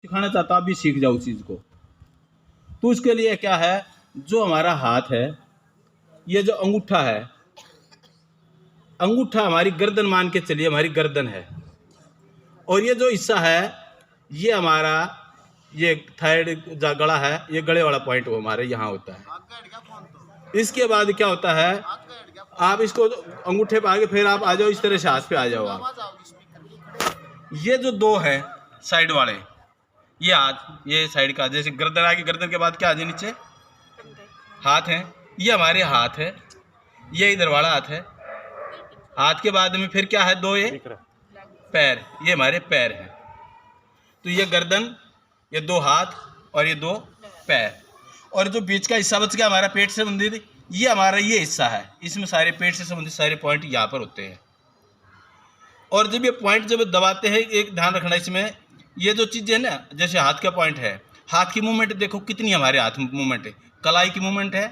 सिखाना चाहता हूँ, आप भी सीख जाओ उस चीज़ को। तो उसके लिए क्या है, जो हमारा हाथ है, ये जो अंगूठा है, अंगूठा हमारी गर्दन मान के चलिए, हमारी गर्दन है, और ये जो हिस्सा है ये हमारा ये थायराइड गला है, ये गले वाला पॉइंट वो हमारे यहाँ होता है। इसके बाद क्या होता है, आप इसको अंगूठे पे आगे फिर आप आ जाओ, इस तरह से हाथ पे आ जाओ आप। ये जो दो है साइड वाले, ये हाथ, ये साइड का, जैसे गर्दन आगे, गर्दन के बाद क्या आ जाए नीचे हाथ है, ये हमारे हाथ है, ये इधर वाला हाथ है। हाथ के बाद में फिर क्या है, दो ये पैर, ये हमारे पैर हैं। तो ये गर्दन, ये दो हाथ और ये दो पैर, और जो बीच का हिस्सा बच गया हमारा पेट से संबंधित, ये हमारा ये हिस्सा है, इसमें सारे पेट से संबंधित सारे पॉइंट यहाँ पर होते हैं। और जब ये पॉइंट जब दबाते हैं, एक ध्यान रखना इसमें, ये जो चीज़ है ना, जैसे हाथ का पॉइंट है, हाथ की मूवमेंट देखो कितनी हमारे हाथ में मूवमेंट है, कलाई की मूवमेंट है,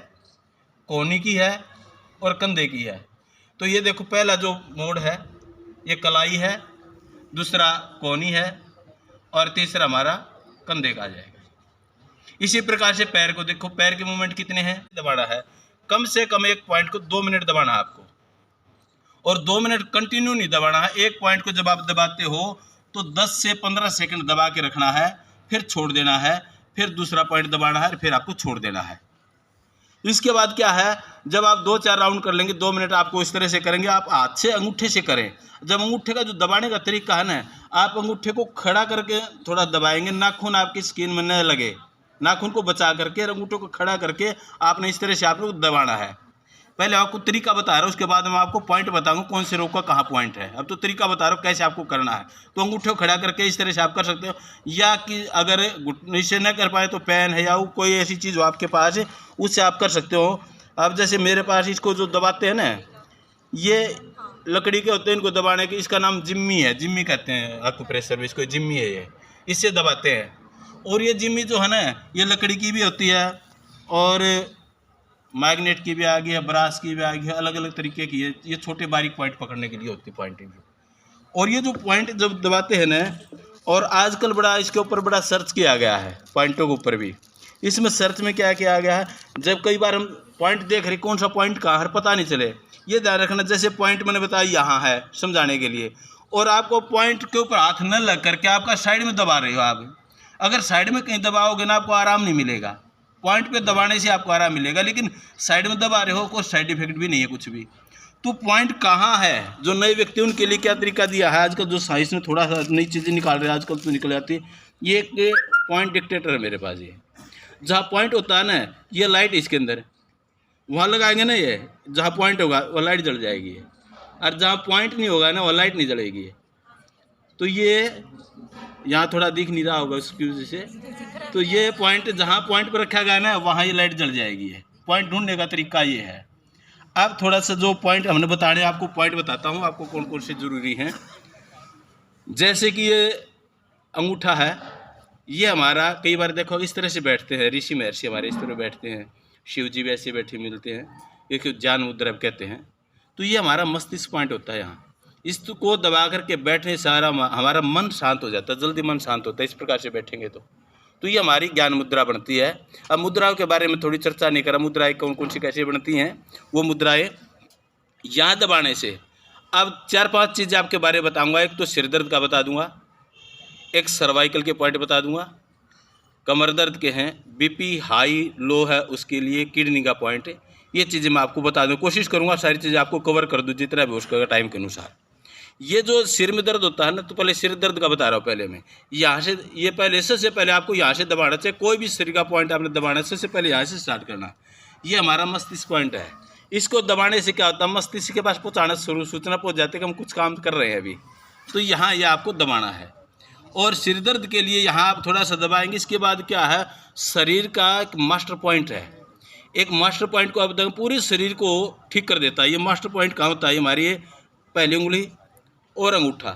कोहनी की है और कंधे की है। तो ये देखो पहला जो मोड़ है ये कलाई है, दूसरा कोहनी है और तीसरा हमारा कंधे का आ जाएगा। इसी प्रकार से पैर को देखो, पैर के मूवमेंट कितने हैं, दबाना है कम से कम एक पॉइंट को 2 मिनट दबाना है आपको, और 2 मिनट कंटिन्यू नहीं दबाना है। एक पॉइंट को जब आप दबाते हो तो 10 से 15 सेकंड दबा के रखना है, फिर छोड़ देना है, फिर दूसरा पॉइंट दबाना है, फिर आपको छोड़ देना है। इसके बाद क्या है, जब आप 2-4 राउंड कर लेंगे, 2 मिनट आपको इस तरह से करेंगे, आप हाथ से अंगूठे से करें। जब अंगूठे का जो दबाने का तरीका है ना, आप अंगूठे को खड़ा करके थोड़ा दबाएंगे, नाखून आपकी स्किन में न लगे, नाखून को बचा करके अंगूठे को खड़ा करके आपने इस तरह से आप लोग दबाना है। पहले आपको तरीका बता रहा हूँ, उसके बाद मैं आपको पॉइंट बताऊंगा कौन से रोग का कहाँ पॉइंट है। अब तो तरीका बता रहा हूँ कैसे आपको करना है। तो अंगूठे को खड़ा करके इस तरह से आप कर सकते हो, या कि अगर घुटने से न कर पाए तो पेन है या कोई ऐसी चीज़ हो आपके पास है, उससे आप कर सकते हो। अब जैसे मेरे पास इसको जो दबाते हैं ना, ये लकड़ी के होते हैं, इनको दबाने के, इसका नाम जिम्मी है, जिम्मी कहते हैं एक्यूप्रेशर में इसको, जिम्मी है ये, इससे दबाते हैं। और ये जिम्मी जो है ना, ये लकड़ी की भी होती है और मैग्नेट की भी आ गई है, ब्रास की भी आ गई है, अलग अलग तरीके की है। ये छोटे बारीक पॉइंट पकड़ने के लिए होती है पॉइंटिंग। और ये जो पॉइंट जब दबाते हैं ना, और आजकल बड़ा इसके ऊपर बड़ा सर्च किया गया है पॉइंटों के ऊपर भी। इसमें सर्च में क्या किया गया है, जब कई बार हम पॉइंट देख रहे कौन सा पॉइंट कहाँ है पता नहीं चले, ये ध्यान रखना, जैसे पॉइंट मैंने बताया यहाँ है समझाने के लिए, और आपको पॉइंट के ऊपर हाथ न लग करके आपका साइड में दबा रहे हो आप। अगर साइड में कहीं दबाओगे ना, आपको आराम नहीं मिलेगा। पॉइंट पे दबाने से आपको आराम मिलेगा, लेकिन साइड में दबा रहे हो, कोई साइड इफेक्ट भी नहीं है कुछ भी। तो पॉइंट कहाँ है, जो नए व्यक्ति उनके लिए क्या तरीका दिया है आजकल, जो साइंस में थोड़ा सा नई चीज़ें निकाल रहे हैं आजकल, तो निकल जाती है। ये एक पॉइंट डिक्टेटर है मेरे पास, ये जहाँ पॉइंट होता है ना, ये लाइट इसके अंदर वहाँ लगाएंगे ना, ये जहाँ पॉइंट होगा वो लाइट जल जाएगी, और जहाँ पॉइंट नहीं होगा ना वो लाइट नहीं जलेगी। तो ये यहाँ थोड़ा दिख नहीं रहा होगा उसकी वजह से, तो ये पॉइंट जहाँ पॉइंट पर रखा गया ना, वहाँ ये लाइट जल जाएगी। है पॉइंट ढूंढने का तरीका ये है। अब थोड़ा सा जो पॉइंट हमने बताने, आपको पॉइंट बताता हूँ आपको कौन कौन से ज़रूरी हैं। जैसे कि ये अंगूठा है, ये हमारा कई बार देखो इस तरह से बैठते हैं, ऋषि महर्षि हमारे इस तरह बैठते हैं, शिव जी भी ऐसे बैठे मिलते हैं, एक ज्ञान मुद्रा कहते हैं। तो ये हमारा मस्तिष्क पॉइंट होता है यहाँ, इसको दबा करके बैठने से सारा हमारा मन शांत हो जाता है, जल्दी मन शांत होता है इस प्रकार से बैठेंगे तो ये हमारी ज्ञान मुद्रा बनती है। अब मुद्राओं के बारे में थोड़ी चर्चा नहीं करा, मुद्राएं कौन कौन सी कैसे बनती हैं, वो मुद्राएं यहाँ दबाने से। अब 4-5 चीज़ें आपके बारे में बताऊँगा। एक तो सिर दर्द का बता दूँगा, एक सर्वाइकल के पॉइंट बता दूँगा, कमर दर्द के हैं, बीपी हाई लो है उसके लिए किडनी का पॉइंट, ये चीज़ें मैं आपको बता दूँ, कोशिश करूँगा सारी चीज़ें आपको कवर कर दूँ जितना भी हो सकेगा टाइम के अनुसार। ये जो सिर में दर्द होता है ना, तो पहले सिर दर्द का बता रहा हूँ पहले मैं, यहाँ से, ये पहले सबसे पहले आपको यहाँ से दबाना चाहिए, कोई भी शरीर का पॉइंट आपने दबाना सबसे पहले यहाँ से स्टार्ट करना। ये हमारा मस्तिष्क पॉइंट है, इसको दबाने से क्या होता है, मस्तिष्क के पास पहुँचाना सूचना पहुँच जाती है कि हम कुछ काम कर रहे हैं अभी, तो यहाँ ये आपको दबाना है। और सिर दर्द के लिए यहाँ आप थोड़ा सा दबाएंगे। इसके बाद क्या है, शरीर का एक मास्टर पॉइंट है, एक मास्टर पॉइंट को आप पूरे शरीर को ठीक कर देता है। ये मास्टर पॉइंट कहाँ होता है, हमारी पहली उंगली और अंगूठा,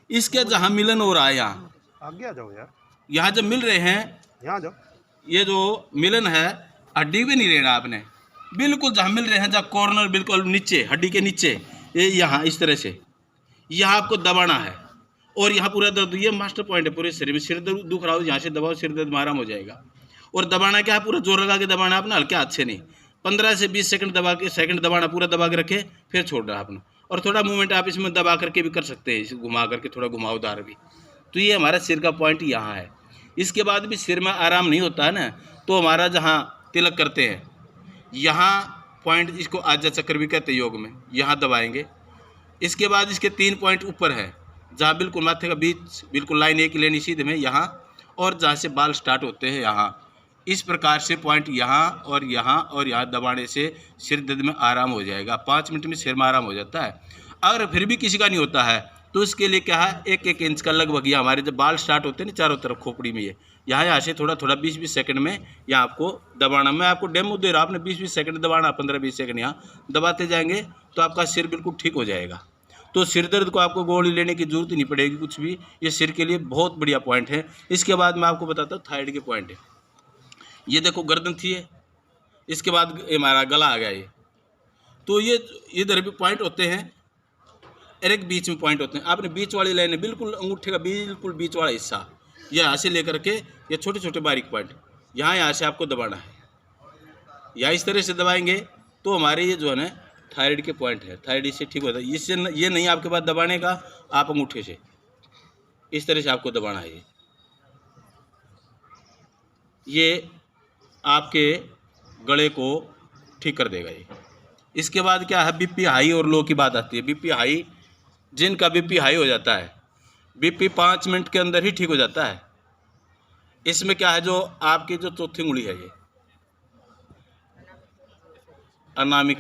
इसके जहाँ मिलन हो रहा है, यहाँ आगे आ जाओ यार, यहाँ जब मिल रहे हैं, यहाँ जाओ, ये जो मिलन है, हड्डी भी नहीं लेना आपने, बिल्कुल जहाँ मिल रहे हैं, जहाँ कॉर्नर बिल्कुल नीचे हड्डी के नीचे, ये यहाँ इस तरह से यहाँ आपको दबाना है। और यहाँ पूरा दर्द, ये मास्टर पॉइंट है पूरे शरीर में। सिर दर्द दुख रहा हो, यहाँ से दबाओ, सिर दर्द में आराम हो जाएगा। और दबाना क्या है, पूरा जोर लगा के दबाना अपना, हल्के हाथ से नहीं। 15 से 20 सेकंड दबाना, पूरा दबा के रखे, फिर छोड़ रहा अपना। और थोड़ा मूवमेंट आप इसमें दबा करके भी कर सकते हैं, इसे घुमा करके, थोड़ा घुमावदार भी। तो ये हमारा सिर का पॉइंट यहाँ है। इसके बाद भी सिर में आराम नहीं होता है ना, तो हमारा जहाँ तिलक करते हैं यहाँ पॉइंट, इसको आज्ञा चक्र भी कहते हैं योग में, यहाँ दबाएंगे। इसके बाद इसके 3 पॉइंट ऊपर है, जहाँ बिल्कुल माथे का बीच बिल्कुल लाइन एक लेनी सीधे में यहाँ, और जहाँ से बाल स्टार्ट होते हैं यहाँ, इस प्रकार से पॉइंट यहाँ और यहाँ दबाने से सिर दर्द में आराम हो जाएगा। 5 मिनट में सिर में आराम हो जाता है। अगर फिर भी किसी का नहीं होता है तो इसके लिए क्या है, 1-1 इंच का लगभग, ये हमारे जब बाल स्टार्ट होते हैं ना चारों तरफ खोपड़ी में, ये यहाँ से थोड़ा 20-20 सेकंड में यहाँ आपको दबाना। मैं आपको डेमो दे रहा हूँ, आपने 20-20 सेकंड दबाना, 15-20 सेकंड यहाँ दबाते जाएंगे तो आपका सिर बिल्कुल ठीक हो जाएगा। तो सिर दर्द को आपको गोली लेने की जरूरत ही नहीं पड़ेगी कुछ भी, ये सिर के लिए बहुत बढ़िया पॉइंट है। इसके बाद मैं आपको बताता हूँ थायराइड के पॉइंट है। ये देखो गर्दन थी है, इसके बाद हमारा गला आ गया ये। तो ये इधर भी पॉइंट होते हैं और एक बीच में पॉइंट होते हैं। आपने बीच वाली लाइन है, बिल्कुल अंगूठे का बिल्कुल बीच वाला हिस्सा, ये यहाँ से लेकर के ये छोटे छोटे बारीक पॉइंट यहाँ से आपको दबाना है। या इस तरह से दबाएंगे तो हमारे ये जो है ना थायराइड के पॉइंट है, थायराइड इससे ठीक होता है। इससे ये नहीं आपके पास दबाने का, आप अंगूठे से इस तरह से आपको दबाना है। ये आपके गले को ठीक कर देगा ये। इसके बाद क्या है, बीपी हाई और लो की बात आती है। बीपी हाई, जिनका बीपी हाई हो जाता है, बीपी 5 मिनट के अंदर ही ठीक हो जाता है। इसमें क्या है, जो आपकी जो चौथी उंगली है ये अनामिका